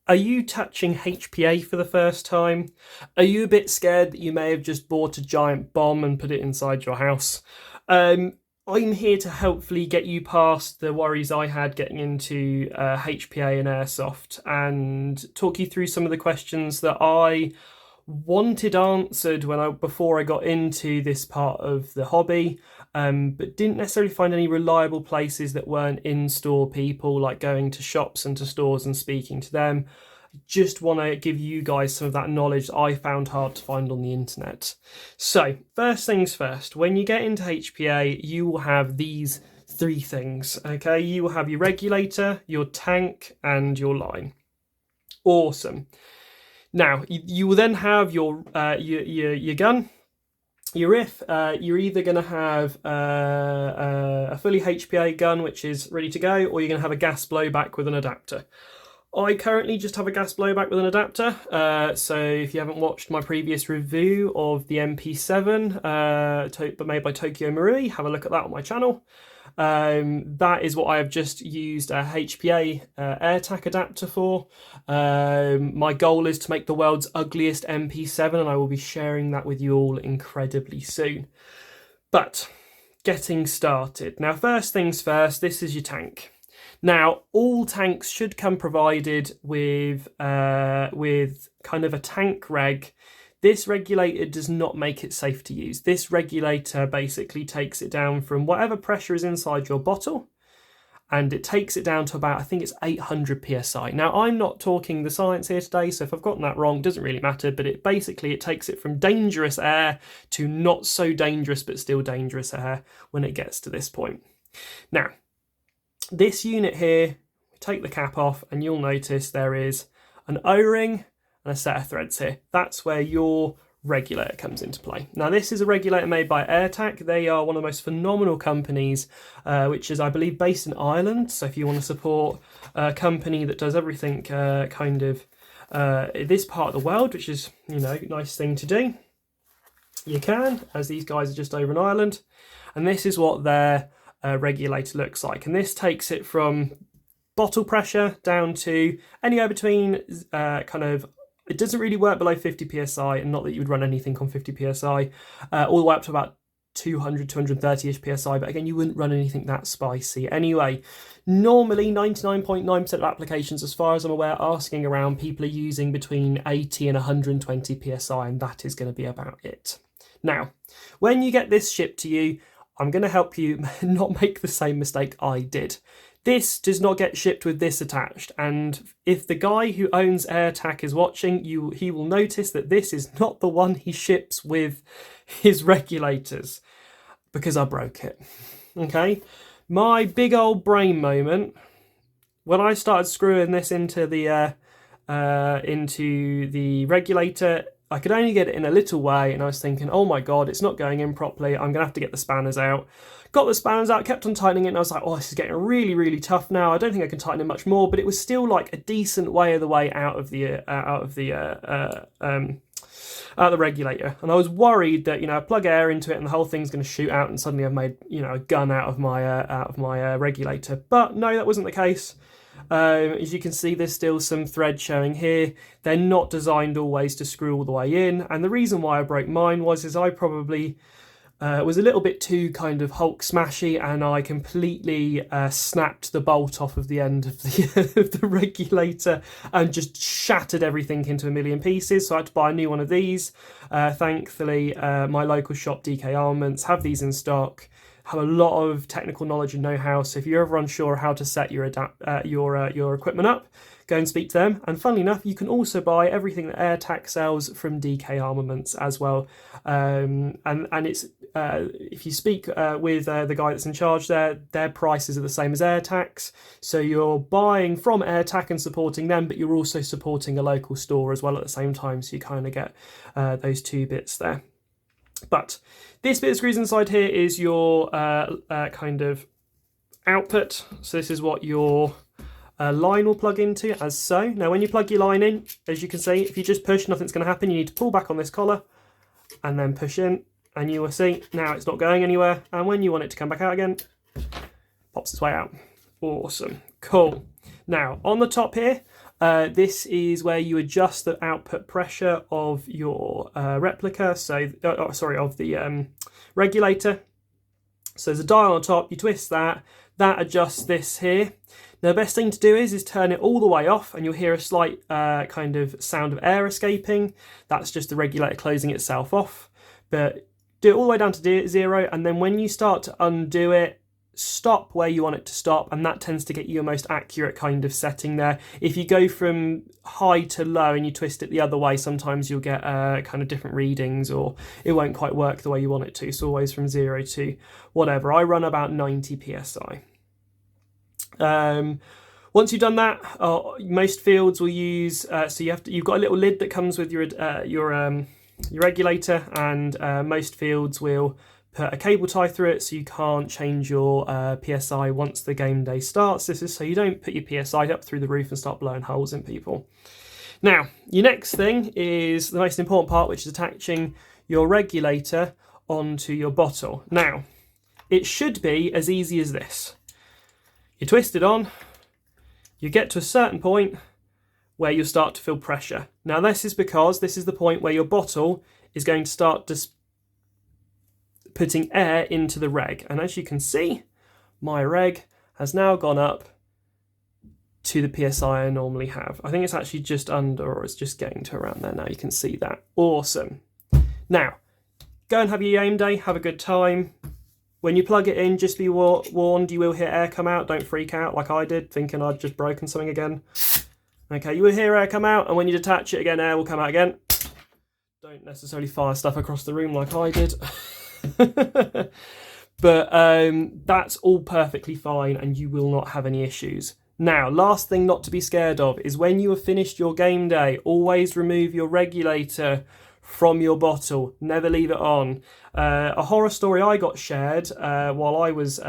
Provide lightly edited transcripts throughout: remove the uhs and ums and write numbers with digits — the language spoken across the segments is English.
Are you touching HPA for the first time? Are you a bit scared that you may have just bought a giant bomb and put it inside your house? I'm here to hopefully get you past the worries I had getting into HPA and Airsoft and talk you through some of the questions that I wanted answered before I got into this part of the hobby, but didn't necessarily find any reliable places that weren't in-store people, like going to shops and to stores and speaking to them. Just want to give you guys some of that knowledge that I found hard to find on the internet. So first things first, when you get into HPA, you will have these three things. Okay, you will have your regulator, your tank, and your line. Awesome. Now, you will then have your gun, your riff. You're either going to have a fully HPA gun, which is ready to go, or you're going to have a gas blowback with an adapter. I currently just have a gas blowback with an adapter, so if you haven't watched my previous review of the MP7 made by Tokyo Marui, have a look at that on my channel. That is what I have just used a HPA AirTac adapter for. My goal is to make the world's ugliest MP7, and I will be sharing that with you all incredibly soon. But getting started. Now, first things first, this is your tank. Now, all tanks should come provided with kind of a tank reg. This regulator does not make it safe to use. This regulator basically takes it down from whatever pressure is inside your bottle, and it takes it down to about, I think it's 800 psi. Now, I'm not talking the science here today, so if I've gotten that wrong, it doesn't really matter, but it takes it from dangerous air to not so dangerous but still dangerous air when it gets to this point. Now, this unit here, take the cap off and you'll notice there is an O-ring and a set of threads here. That's where your regulator comes into play. Now, this is a regulator made by AirTac. They are one of the most phenomenal companies, which is, I believe, based in Ireland. So if you want to support a company that does everything this part of the world, which is, you know, nice thing to do, you can, as these guys are just over in Ireland. And this is what their regulator looks like. And this takes it from bottle pressure down to anywhere between it doesn't really work below 50 psi, and not that you would run anything on 50 psi, all the way up to about 200, 230-ish psi, but again, you wouldn't run anything that spicy. Anyway, normally 99.9% of applications, as far as I'm aware, asking around, people are using between 80 and 120 psi, and that is going to be about it. Now, when you get this shipped to you, I'm going to help you not make the same mistake I did. This does not get shipped with this attached, and if the guy who owns AirTac is watching, he will notice that this is not the one he ships with his regulators, because I broke it. Okay? My big old brain moment, when I started screwing this into the regulator, I could only get it in a little way, and I was thinking, oh my god, it's not going in properly, I'm going to have to get the spanners out. Got the spanners out, kept on tightening it, and I was like, oh, this is getting really, really tough now. I don't think I can tighten it much more, but it was still like a decent way of the way out of the regulator. And I was worried that, you know, I plug air into it and the whole thing's going to shoot out, and suddenly I've made, you know, a gun out of my regulator. But no, that wasn't the case. As you can see, there's still some thread showing here. They're not designed always to screw all the way in, and the reason why I broke mine was I probably was a little bit too kind of Hulk smashy, and I completely snapped the bolt off of the end of the regulator and just shattered everything into a million pieces. So I had to buy a new one of these. Thankfully, my local shop, DK Armaments, have these in stock. Have a lot of technical knowledge and know-how, so if you're ever unsure how to set your equipment up, go and speak to them. And funnily enough, you can also buy everything that AirTac sells from DK Armaments as well. And it's if you speak with the guy that's in charge there, their prices are the same as AirTac's. So you're buying from AirTac and supporting them, but you're also supporting a local store as well at the same time. So you kind of get those two bits there. But this bit of screws inside here is your kind of output. So this is what your line will plug into, as so. Now, when you plug your line in, as you can see, if you just push, nothing's going to happen. You need to pull back on this collar and then push in, and you will see now it's not going anywhere. And when you want it to come back out again, pops its way out. Awesome. Cool. Now, on the top here, This is where you adjust the output pressure of your replica, of the regulator. So there's a dial on top, you twist that adjusts this here. Now the best thing to do is turn it all the way off, and you'll hear a slight kind of sound of air escaping. That's just the regulator closing itself off. But do it all the way down to 0, and then when you start to undo it, stop where you want it to stop, and that tends to get you your most accurate kind of setting there. If you go from high to low and you twist it the other way, sometimes you'll get kind of different readings, or it won't quite work the way you want it to. So always from 0 to whatever. I run about 90 psi. Once you've done that, most fields will use so you've got a little lid that comes with your regulator, and most fields will put a cable tie through it so you can't change your PSI once the game day starts. This is so you don't put your PSI up through the roof and start blowing holes in people. Now, your next thing is the most important part, which is attaching your regulator onto your bottle. Now, it should be as easy as this. You twist it on, you get to a certain point where you'll start to feel pressure. Now, this is because this is the point where your bottle is going to start putting air into the reg. And as you can see, my reg has now gone up to the PSI I normally have. I think it's actually just under, or it's just getting to around there now. You can see that. Awesome. Now, go and have your game day, have a good time. When you plug it in, just be warned, you will hear air come out. Don't freak out like I did, thinking I'd just broken something again. Okay, you will hear air come out, and when you detach it again, air will come out again. Don't necessarily fire stuff across the room like I did. But that's all perfectly fine, and you will not have any issues. Now, last thing not to be scared of is when you have finished your game day, always remove your regulator from your bottle. Never leave it on. A horror story I got shared while I was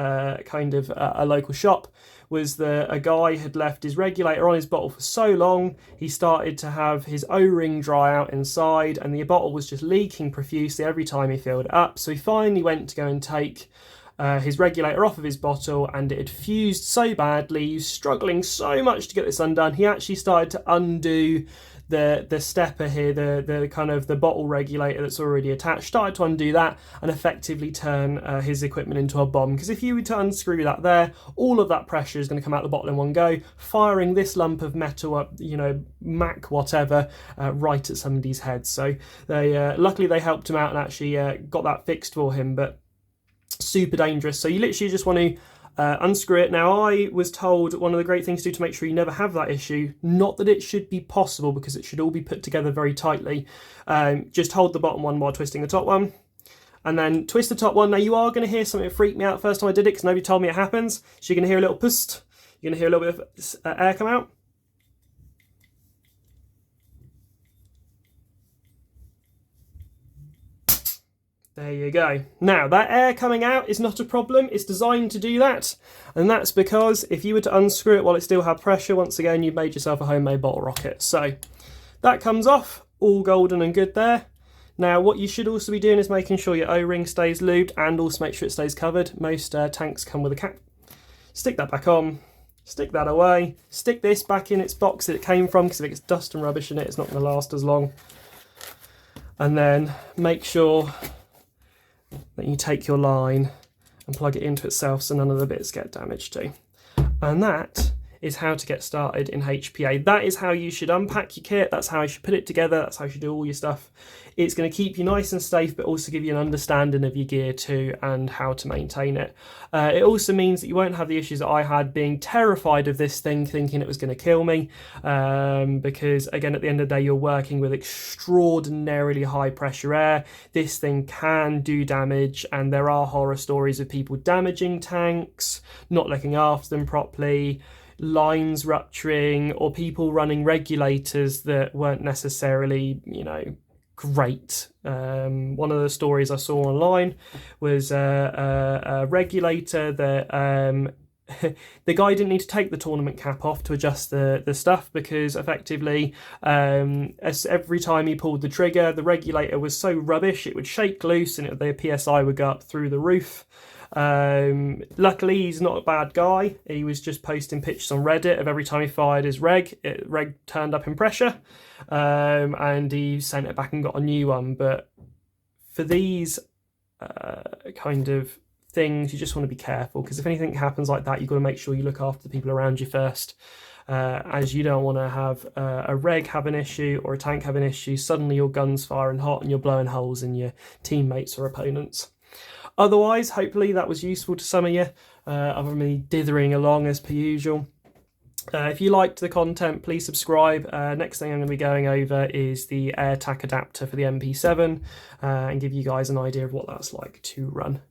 kind of a local shop was that a guy had left his regulator on his bottle for so long, he started to have his O-ring dry out inside, and the bottle was just leaking profusely every time he filled it up. So he finally went to go and take his regulator off of his bottle, and it had fused so badly. He was struggling so much to get this undone. He actually started to undo the stepper here, the kind of the bottle regulator that's already attached, started to undo that and effectively turn his equipment into a bomb. Because if you were to unscrew that there, all of that pressure is going to come out the bottle in one go, firing this lump of metal up, Mac whatever, right at somebody's head. So they luckily they helped him out and actually got that fixed for him, but super dangerous. So you literally just want to unscrew it. Now, I was told one of the great things to do to make sure you never have that issue, not that it should be possible because it should all be put together very tightly, just hold the bottom one while twisting the top one, and then twist the top one. Now, you are going to hear something that freaked me out first time I did it because nobody told me it happens. So you're going to hear a little pust, you're going to hear a little bit of air come out. There you go. Now, that air coming out is not a problem. It's designed to do that. And that's because if you were to unscrew it while it still had pressure, once again, you've made yourself a homemade bottle rocket. So that comes off, all golden and good there. Now, what you should also be doing is making sure your O-ring stays lubed and also make sure it stays covered. Most tanks come with a cap. Stick that back on, stick that away, stick this back in its box that it came from, because if it gets dust and rubbish in it, it's not going to last as long. And then make sure that you take your line and plug it into itself so none of the bits get damaged too. And that is how to get started in HPA. That is how you should unpack your kit, that's how you should put it together, that's how you should do all your stuff. It's going to keep you nice and safe, but also give you an understanding of your gear too and how to maintain it. It also means that you won't have the issues that I had, being terrified of this thing, thinking it was going to kill me, because again, at the end of the day, you're working with extraordinarily high pressure air. This thing can do damage, and there are horror stories of people damaging tanks, not looking after them properly, lines rupturing, or people running regulators that weren't necessarily, great. One of the stories I saw online was a regulator that the guy didn't need to take the tournament cap off to adjust the stuff, because effectively as every time he pulled the trigger, the regulator was so rubbish it would shake loose and the PSI would go up through the roof. Luckily, he's not a bad guy. He was just posting pictures on Reddit of every time he fired his reg, reg turned up in pressure, and he sent it back and got a new one. But for these kind of things, you just want to be careful, because if anything happens like that, you've got to make sure you look after the people around you first, as you don't want to have a reg have an issue or a tank have an issue. Suddenly your gun's firing hot and you're blowing holes in your teammates or opponents. Otherwise, hopefully that was useful to some of you, other than me dithering along as per usual. If you liked the content, please subscribe. Next thing I'm going to be going over is the AirTac adapter for the MP7, and give you guys an idea of what that's like to run.